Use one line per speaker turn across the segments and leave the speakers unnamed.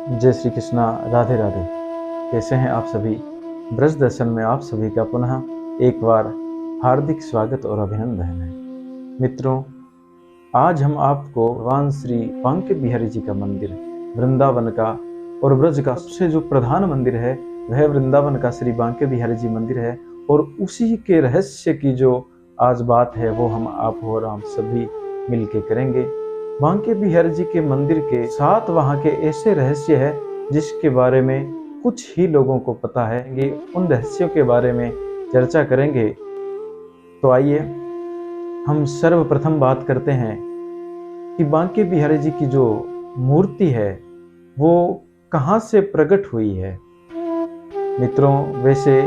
जय श्री कृष्णा। राधे राधे। कैसे हैं आप सभी? ब्रज दर्शन में आप सभी का पुनः एक बार हार्दिक स्वागत और अभिनंदन है। मित्रों, आज हम आपको भगवान श्री बांके बिहारी जी का मंदिर, वृंदावन का और ब्रज का सबसे जो प्रधान मंदिर है वह वृंदावन का श्री बांके बिहारी जी मंदिर है, और उसी के रहस्य की जो आज बात है वो हम आप और हम सभी मिलके करेंगे। बांके बिहारी जी के मंदिर के 7 वहाँ के ऐसे रहस्य है जिसके बारे में कुछ ही लोगों को पता है। ये उन रहस्यों के बारे में चर्चा करेंगे। तो आइए हम सर्वप्रथम बात करते हैं कि बांके बिहारी जी की जो मूर्ति है वो कहाँ से प्रकट हुई है। मित्रों, वैसे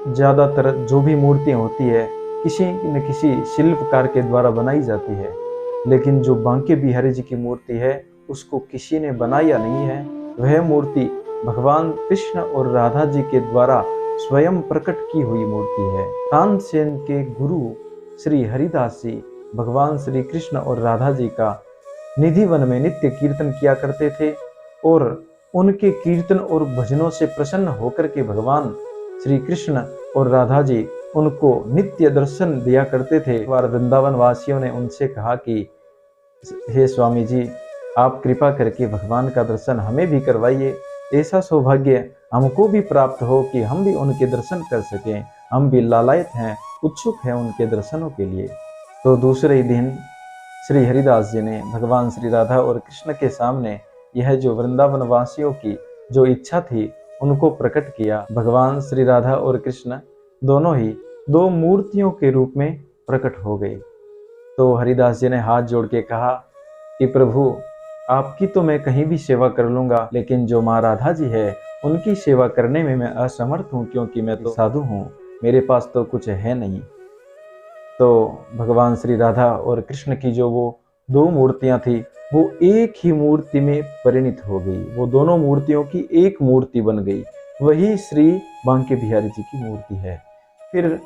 ज़्यादातर जो भी मूर्तियाँ होती है किसी न किसी शिल्पकार के द्वारा बनाई जाती है, लेकिन जो बांके बिहारी जी की मूर्ति है उसको किसी ने बनाया नहीं है। वह मूर्ति भगवान कृष्ण और राधा जी के द्वारा स्वयं प्रकट की हुई मूर्ति है। तानसेन के गुरु श्री हरिदास जी भगवान श्री कृष्ण और राधा जी का निधि वन में नित्य कीर्तन किया करते थे, और उनके कीर्तन और भजनों से प्रसन्न होकर के भगवान श्री कृष्ण और राधा जी उनको नित्य दर्शन दिया करते थे। एक बार वृंदावन वासियों ने उनसे कहा कि हे स्वामी जी, आप कृपा करके भगवान का दर्शन हमें भी करवाइए। ऐसा सौभाग्य हमको भी प्राप्त हो कि हम भी उनके दर्शन कर सकें। हम भी लालायित हैं, उत्सुक हैं उनके दर्शनों के लिए। तो दूसरे ही दिन श्री हरिदास जी ने भगवान श्री राधा और कृष्ण के सामने यह जो वृंदावन वासियों की जो इच्छा थी उनको प्रकट किया। भगवान श्री राधा और कृष्ण दोनों ही 2 मूर्तियों के रूप में प्रकट हो गए। तो हरिदास जी ने हाथ जोड़ के कहा कि प्रभु, आपकी तो मैं कहीं भी सेवा कर लूंगा, लेकिन जो माँ राधा जी है उनकी सेवा करने में मैं असमर्थ हूँ, क्योंकि मैं तो साधु हूँ, मेरे पास तो कुछ है नहीं। तो भगवान श्री राधा और कृष्ण की जो वो 2 मूर्तियां थी वो एक ही मूर्ति में परिणित हो गई। वो दोनों मूर्तियों की एक मूर्ति बन गई। वही श्री बांके बिहारी जी की मूर्ति है। फिर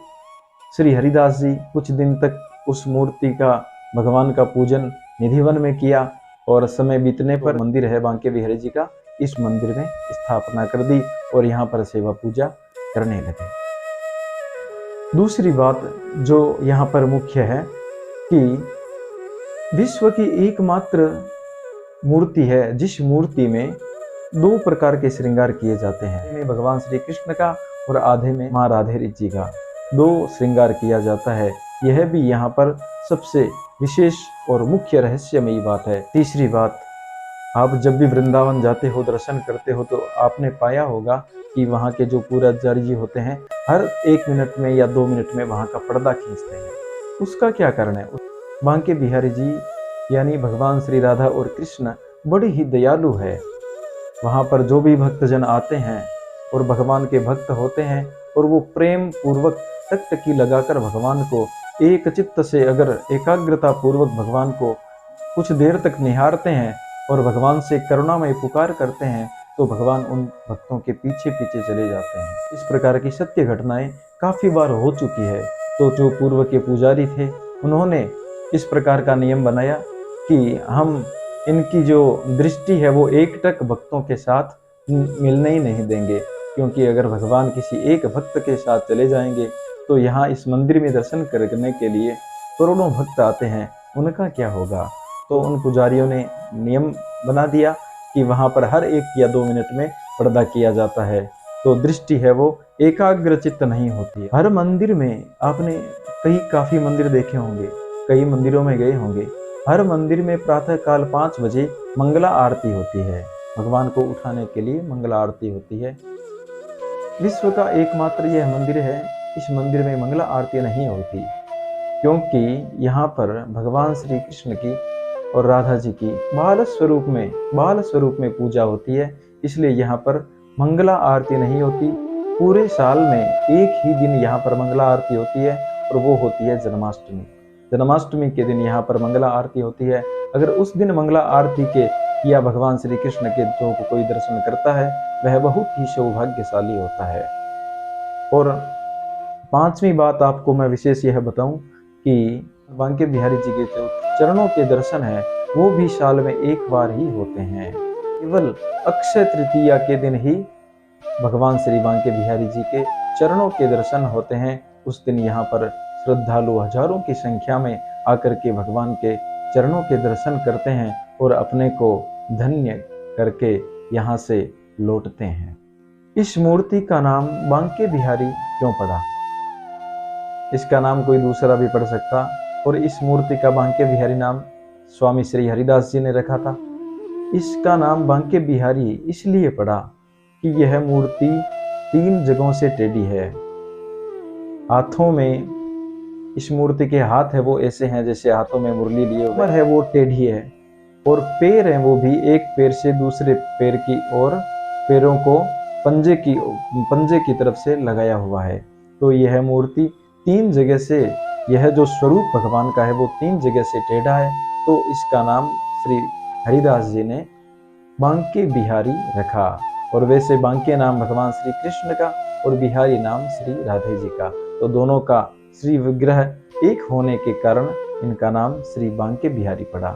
श्री हरिदास जी कुछ दिन तक उस मूर्ति का भगवान का पूजन निधिवन में किया, और समय बीतने पर मंदिर है बांके बिहारी जी का, इस मंदिर में स्थापना कर दी और यहाँ पर सेवा पूजा करने लगे। दूसरी बात जो यहाँ पर मुख्य है कि विश्व की एकमात्र मूर्ति है जिस मूर्ति में 2 प्रकार के श्रृंगार किए जाते हैं। में भगवान श्री कृष्ण का और आधे में माँ राधे जी का 2 श्रृंगार किया जाता है। यह भी यहाँ पर सबसे विशेष और मुख्य रहस्यमयी बात है। तीसरी बात, आप जब भी वृंदावन जाते हो, दर्शन करते हो, तो आपने पाया होगा कि वहाँ के जो पूजाचार्य जी होते हैं हर 1 मिनट में या 2 मिनट में वहाँ का पर्दा खींचते हैं। उसका क्या कारण है? बांके बिहारी जी यानी भगवान श्री राधा और कृष्ण बड़े ही दयालु है। वहाँ पर जो भी भक्तजन आते हैं और भगवान के भक्त होते हैं, और वो प्रेम पूर्वक टकटकी लगाकर भगवान को एक चित्त से, अगर एकाग्रता पूर्वक भगवान को कुछ देर तक निहारते हैं और भगवान से करुणामय पुकार करते हैं, तो भगवान उन भक्तों के पीछे पीछे चले जाते हैं। इस प्रकार की सत्य घटनाएं काफ़ी बार हो चुकी है। तो जो पूर्व के पुजारी थे उन्होंने इस प्रकार का नियम बनाया कि हम इनकी जो दृष्टि है वो एकटक भक्तों के साथ मिलने ही नहीं देंगे, क्योंकि अगर भगवान किसी एक भक्त के साथ चले जाएंगे तो यहाँ इस मंदिर में दर्शन करने के लिए करोड़ों भक्त आते हैं, उनका क्या होगा। तो उन पुजारियों ने नियम बना दिया कि वहाँ पर हर 1 या 2 मिनट में पर्दा किया जाता है, तो दृष्टि है वो एकाग्रचित्त नहीं होती है। हर मंदिर में आपने काफ़ी मंदिर देखे होंगे, कई मंदिरों में गए होंगे। हर मंदिर में प्रातः काल 5 बजे मंगला आरती होती है। भगवान को उठाने के लिए मंगला आरती होती है। विश्व का एकमात्र यह मंदिर है, इस मंदिर में मंगला आरती नहीं होती, क्योंकि यहाँ पर भगवान श्री कृष्ण की और राधा जी की बाल स्वरूप में पूजा होती है, इसलिए यहाँ पर मंगला आरती नहीं होती। पूरे साल में एक ही दिन यहाँ पर मंगला आरती होती है, और वो होती है जन्माष्टमी। जन्माष्टमी के दिन यहाँ पर मंगला आरती होती है। अगर उस दिन मंगला आरती के या भगवान श्री कृष्ण के जो कोई दर्शन करता है वह बहुत ही सौभाग्यशाली होता है। और 5वीं बात आपको मैं विशेष यह बताऊं कि बांके बिहारी जी के जो चरणों के दर्शन हैं वो भी साल में एक बार ही होते हैं। केवल अक्षय तृतीया के दिन ही भगवान श्री बांके बिहारी जी के चरणों के दर्शन होते हैं। उस दिन यहाँ पर श्रद्धालु हजारों की संख्या में आकर के भगवान के चरणों के दर्शन करते हैं और अपने को धन्य करके यहाँ से लौटते हैं। इस मूर्ति का नाम बांके बिहारी क्यों पड़ा? इसका नाम कोई दूसरा भी पढ़ सकता, और इस मूर्ति का बांके बिहारी नाम स्वामी श्री हरिदास जी ने रखा था। इसका नाम बांके बिहारी इसलिए पड़ा कि यह मूर्ति 3 जगहों से टेढ़ी है। हाथों में इस मूर्ति के हाथ है वो ऐसे हैं जैसे हाथों में मुरली लिए हुए है, वो टेढ़ी है, और पैर है वो भी एक पैर से दूसरे पैर की ओर पैरों को पंजे की तरफ से लगाया हुआ है। तो यह मूर्ति 3 जगह से, यह जो स्वरूप भगवान का है वो 3 जगह से टेढ़ा है, तो इसका नाम श्री हरिदास जी ने बांके बिहारी रखा। और वैसे बांके नाम भगवान श्री कृष्ण का और बिहारी नाम श्री राधे जी का, तो दोनों का श्री विग्रह एक होने के कारण इनका नाम श्री बांके बिहारी पड़ा।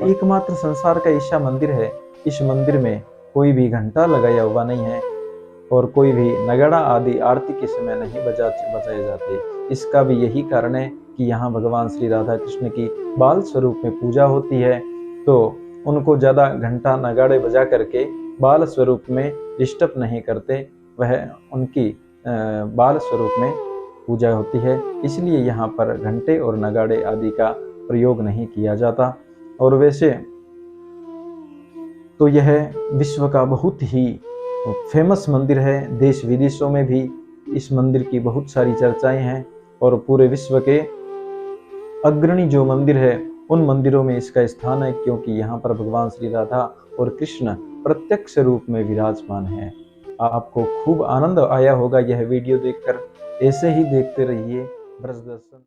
एकमात्र संसार का ऐसा मंदिर है, इस मंदिर में कोई भी घंटा लगाया हुआ नहीं है और कोई भी नगाड़ा आदि आरती के समय नहीं बजाए जाते। इसका भी यही कारण है कि यहाँ भगवान श्री राधा कृष्ण की बाल स्वरूप में पूजा होती है, तो उनको ज़्यादा घंटा नगाड़े बजा करके बाल स्वरूप में डिस्टर्ब नहीं करते, वह उनकी बाल स्वरूप में पूजा होती है, इसलिए यहाँ पर घंटे और नगाड़े आदि का प्रयोग नहीं किया जाता। और वैसे तो यह विश्व का बहुत ही फेमस मंदिर है, देश विदेशों में भी इस मंदिर की बहुत सारी चर्चाएं हैं, और पूरे विश्व के अग्रणी जो मंदिर है उन मंदिरों में इसका स्थान है, क्योंकि यहाँ पर भगवान श्री राधा और कृष्ण प्रत्यक्ष रूप में विराजमान है। आपको खूब आनंद आया होगा यह वीडियो देखकर, ऐसे ही देखते रहिए ब्रज दर्शन।